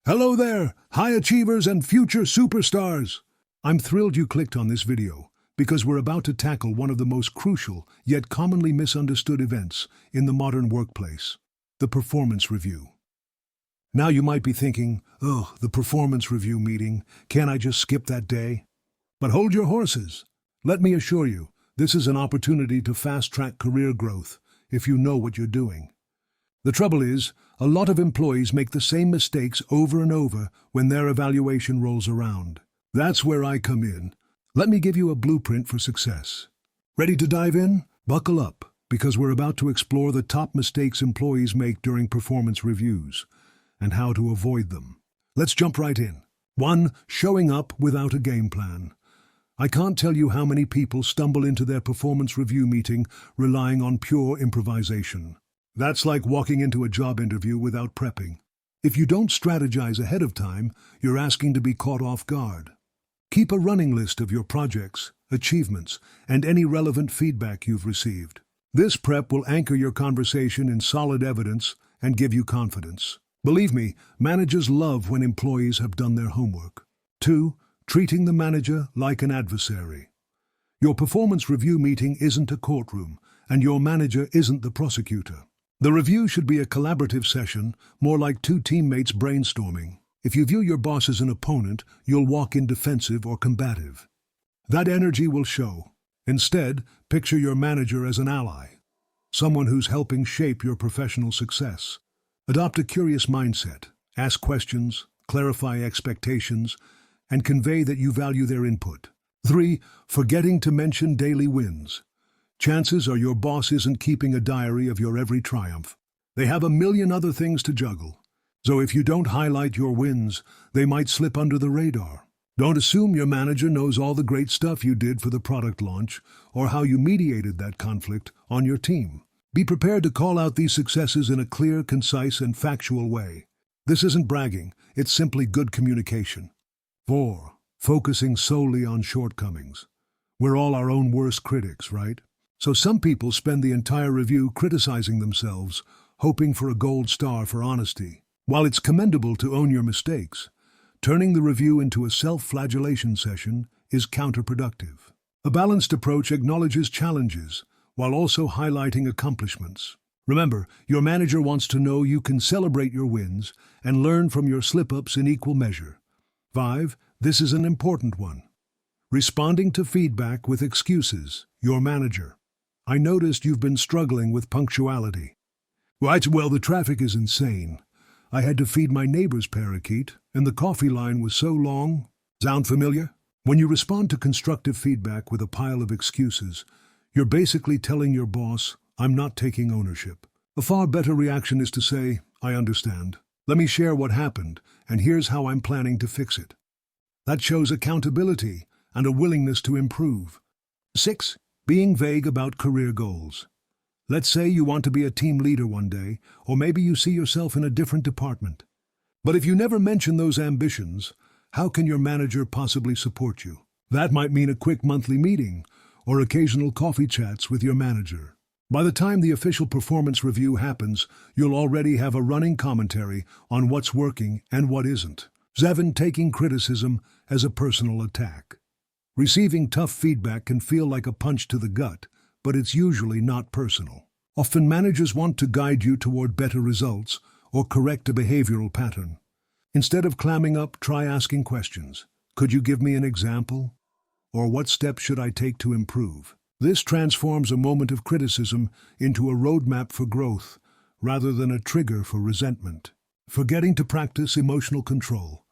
Hello there, high achievers and future superstars! I'm thrilled you clicked on this video because we're about to tackle one of the most crucial yet commonly misunderstood events in the modern workplace, the performance review. Now you might be thinking, oh, the performance review meeting, can't I just skip that day? But hold your horses. Let me assure you, this is an opportunity to fast-track career growth if you know what you're doing. The trouble is, a lot of employees make the same mistakes over and over when their evaluation rolls around. That's where I come in. Let me give you a blueprint for success. Ready to dive in? Buckle up, because we're about to explore the top mistakes employees make during performance reviews and how to avoid them. Let's jump right in. 1. Showing up without a game plan. I can't tell you how many people stumble into their performance review meeting relying on pure improvisation. That's like walking into a job interview without prepping. If you don't strategize ahead of time, you're asking to be caught off guard. Keep a running list of your projects, achievements, and any relevant feedback you've received. This prep will anchor your conversation in solid evidence and give you confidence. Believe me, managers love when employees have done their homework. 2. Treating the manager like an adversary. Your performance review meeting isn't a courtroom, and your manager isn't the prosecutor. The review should be a collaborative session, more like two teammates brainstorming. If you view your boss as an opponent, you'll walk in defensive or combative. That energy will show. Instead, picture your manager as an ally, someone who's helping shape your professional success. Adopt a curious mindset, ask questions, clarify expectations, and convey that you value their input. 3. Forgetting to mention daily wins. Chances are your boss isn't keeping a diary of your every triumph. They have a million other things to juggle. So if you don't highlight your wins, they might slip under the radar. Don't assume your manager knows all the great stuff you did for the product launch or how you mediated that conflict on your team. Be prepared to call out these successes in a clear, concise, and factual way. This isn't bragging, it's simply good communication. 4. Focusing solely on shortcomings. We're all our own worst critics, right? So some people spend the entire review criticizing themselves, hoping for a gold star for honesty. While it's commendable to own your mistakes, turning the review into a self-flagellation session is counterproductive. A balanced approach acknowledges challenges while also highlighting accomplishments. Remember, your manager wants to know you can celebrate your wins and learn from your slip-ups in equal measure. 5. This is an important one. Responding to feedback with excuses. Your manager: I noticed you've been struggling with punctuality. Right, well, the traffic is insane. I had to feed my neighbor's parakeet, and the coffee line was so long. Sound familiar? When you respond to constructive feedback with a pile of excuses, you're basically telling your boss, I'm not taking ownership. A far better reaction is to say, I understand. Let me share what happened, and here's how I'm planning to fix it. That shows accountability and a willingness to improve. 6. Being vague about career goals. Let's say you want to be a team leader one day, or maybe you see yourself in a different department. But if you never mention those ambitions, how can your manager possibly support you? That might mean a quick monthly meeting, or occasional coffee chats with your manager. By the time the official performance review happens, you'll already have a running commentary on what's working and what isn't. 7. Taking criticism as a personal attack. Receiving tough feedback can feel like a punch to the gut, but it's usually not personal. Often managers want to guide you toward better results or correct a behavioral pattern. Instead of clamming up, try asking questions. Could you give me an example? Or what steps should I take to improve? This transforms a moment of criticism into a roadmap for growth, rather than a trigger for resentment. Forgetting to practice emotional control.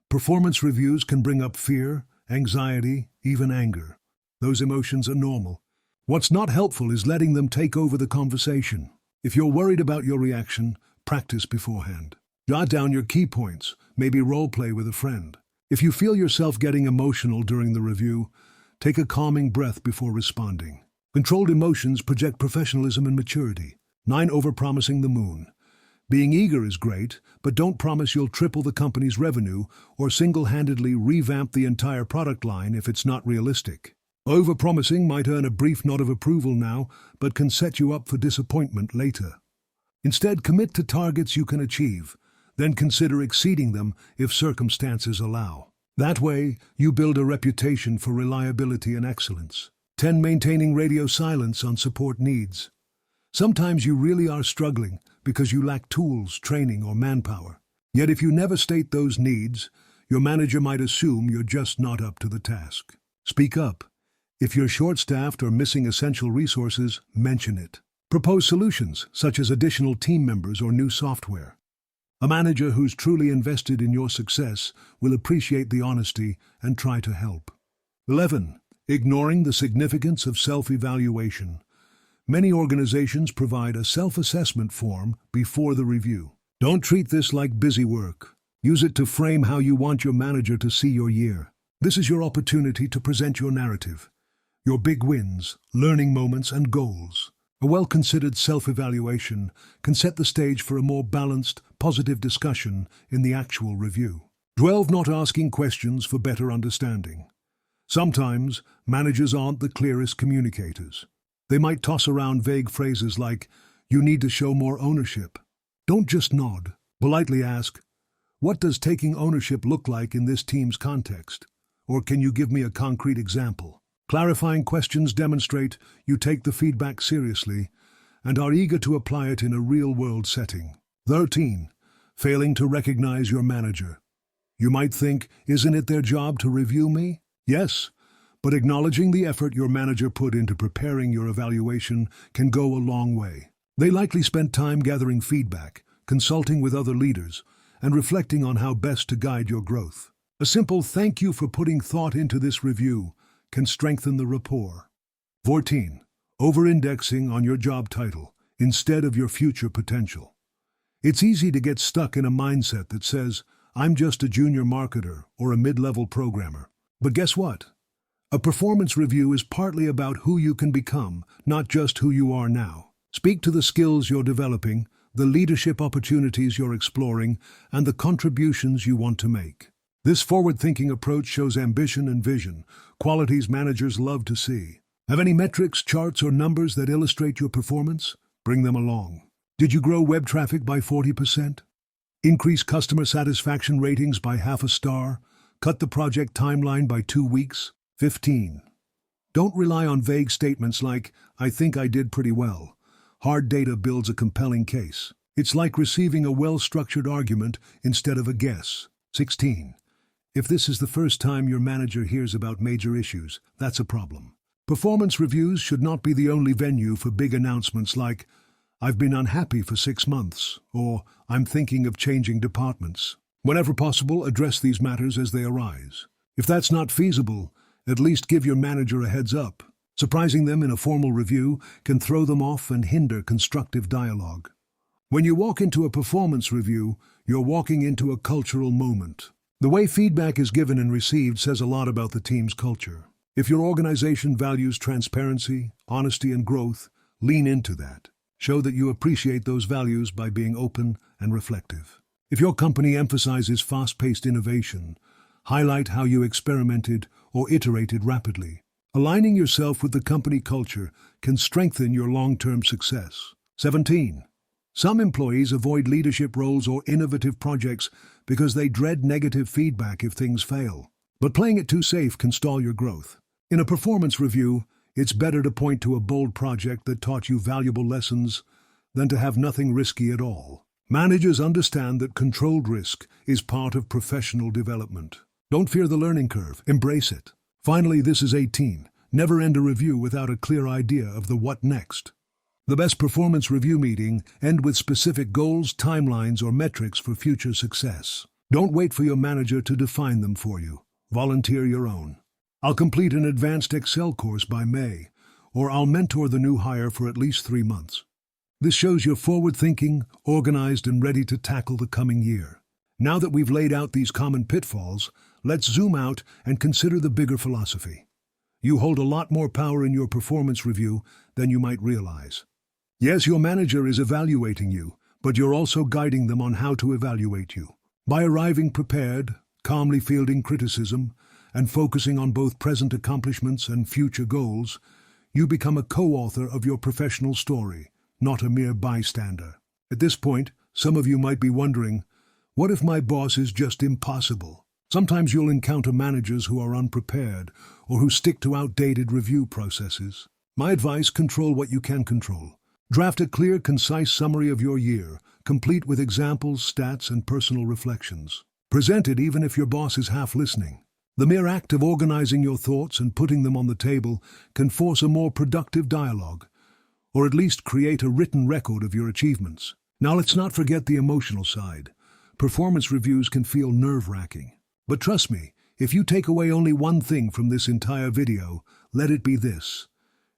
Performance reviews can bring up fear, anxiety, even anger. Those emotions are normal. What's not helpful is letting them take over the conversation. If you're worried about your reaction, practice beforehand. Jot down your key points, maybe role play with a friend. If you feel yourself getting emotional during the review, take a calming breath before responding. Controlled emotions project professionalism and maturity. 9. Overpromising the moon. Being eager is great, but don't promise you'll triple the company's revenue or single-handedly revamp the entire product line if it's not realistic. Overpromising might earn a brief nod of approval now, but can set you up for disappointment later. Instead, commit to targets you can achieve, then consider exceeding them if circumstances allow. That way, you build a reputation for reliability and excellence. 10. Maintaining radio silence on support needs. Sometimes you really are struggling because you lack tools, training, or manpower. Yet if you never state those needs, your manager might assume you're just not up to the task. Speak up. If you're short-staffed or missing essential resources, mention it. Propose solutions, such as additional team members or new software. A manager who's truly invested in your success will appreciate the honesty and try to help. 11. Ignoring the significance of self-evaluation. Many organizations provide a self-assessment form before the review. Don't treat this like busy work. Use it to frame how you want your manager to see your year. This is your opportunity to present your narrative, your big wins, learning moments, and goals. A well-considered self-evaluation can set the stage for a more balanced, positive discussion in the actual review. 12. Not asking questions for better understanding. Sometimes, managers aren't the clearest communicators. They might toss around vague phrases like, "You need to show more ownership." Don't just nod. Politely ask, "What does taking ownership look like in this team's context? Or can you give me a concrete example?" Clarifying questions demonstrate you take the feedback seriously and are eager to apply it in a real-world setting. 13. Failing to recognize your manager. You might think, isn't it their job to review me? Yes, but acknowledging the effort your manager put into preparing your evaluation can go a long way. They likely spent time gathering feedback, consulting with other leaders, and reflecting on how best to guide your growth. A simple "thank you for putting thought into this review" can strengthen the rapport. 14. Over-indexing on your job title instead of your future potential. It's easy to get stuck in a mindset that says, "I'm just a junior marketer or a mid-level programmer." But guess what? A performance review is partly about who you can become, not just who you are now. Speak to the skills you're developing, the leadership opportunities you're exploring, and the contributions you want to make. This forward-thinking approach shows ambition and vision, qualities managers love to see. Have any metrics, charts, or numbers that illustrate your performance? Bring them along. Did you grow web traffic by 40%? Increase customer satisfaction ratings by half a star? Cut the project timeline by 2 weeks? 15. Don't rely on vague statements like, "I think I did pretty well." Hard data builds a compelling case. It's like receiving a well-structured argument instead of a guess. 16. If this is the first time your manager hears about major issues, that's a problem. Performance reviews should not be the only venue for big announcements like, "I've been unhappy for 6 months," or "I'm thinking of changing departments." Whenever possible, address these matters as they arise. If that's not feasible, at least give your manager a heads up. Surprising them in a formal review can throw them off and hinder constructive dialogue. When you walk into a performance review, you're walking into a cultural moment. The way feedback is given and received says a lot about the team's culture. If your organization values transparency, honesty, and growth, lean into that. Show that you appreciate those values by being open and reflective. If your company emphasizes fast-paced innovation, highlight how you experimented or iterated rapidly. Aligning yourself with the company culture can strengthen your long-term success. 17. Some employees avoid leadership roles or innovative projects because they dread negative feedback if things fail. But playing it too safe can stall your growth. In a performance review, it's better to point to a bold project that taught you valuable lessons than to have nothing risky at all. Managers understand that controlled risk is part of professional development. Don't fear the learning curve, embrace it. Finally, this is 18. Never end a review without a clear idea of the what next. The best performance review meeting end with specific goals, timelines, or metrics for future success. Don't wait for your manager to define them for you. Volunteer your own. "I'll complete an advanced Excel course by May," or "I'll mentor the new hire for at least 3 months." This shows you're forward-thinking, organized, and ready to tackle the coming year. Now that we've laid out these common pitfalls, let's zoom out and consider the bigger philosophy. You hold a lot more power in your performance review than you might realize. Yes, your manager is evaluating you, but you're also guiding them on how to evaluate you. By arriving prepared, calmly fielding criticism, and focusing on both present accomplishments and future goals, you become a co-author of your professional story, not a mere bystander. At this point, some of you might be wondering, What if my boss is just impossible? Sometimes you'll encounter managers who are unprepared or who stick to outdated review processes. My advice: control what you can control. Draft a clear, concise summary of your year, complete with examples, stats, and personal reflections. Present it even if your boss is half listening. The mere act of organizing your thoughts and putting them on the table can force a more productive dialogue, or at least create a written record of your achievements. Now let's not forget the emotional side. Performance reviews can feel nerve-wracking. But trust me, if you take away only one thing from this entire video, let it be this: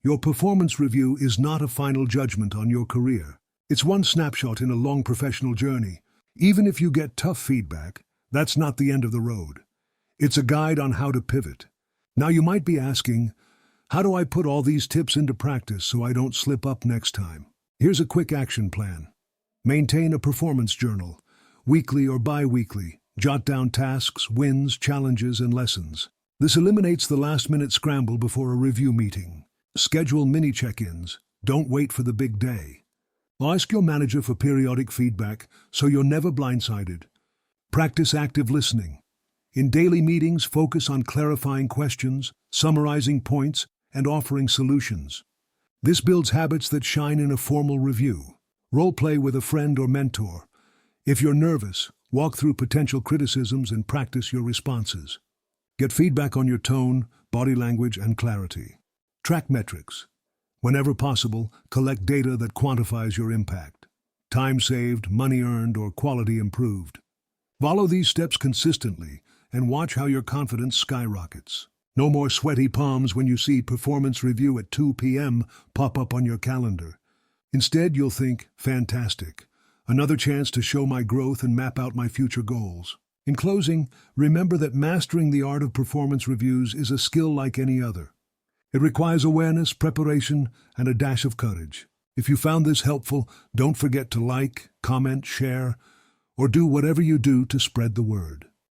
your performance review is not a final judgment on your career. It's one snapshot in a long professional journey. Even if you get tough feedback, that's not the end of the road. It's a guide on how to pivot. Now you might be asking, how do I put all these tips into practice so I don't slip up next time? Here's a quick action plan. Maintain a performance journal, weekly or bi-weekly. Jot down tasks, wins, challenges, and lessons. This eliminates the last-minute scramble before a review meeting. Schedule mini check-ins. Don't wait for the big day. Ask your manager for periodic feedback so you're never blindsided. Practice active listening. In daily meetings, focus on clarifying questions, summarizing points, and offering solutions. This builds habits that shine in a formal review. Role-play with a friend or mentor. If you're nervous, walk through potential criticisms and practice your responses. Get feedback on your tone, body language, and clarity. Track metrics. Whenever possible, collect data that quantifies your impact. Time saved, money earned, or quality improved. Follow these steps consistently and watch how your confidence skyrockets. No more sweaty palms when you see performance review at 2 p.m. pop up on your calendar. Instead, you'll think, fantastic. Another chance to show my growth and map out my future goals. In closing, remember that mastering the art of performance reviews is a skill like any other. It requires awareness, preparation, and a dash of courage. If you found this helpful, don't forget to like, comment, share, or do whatever you do to spread the word.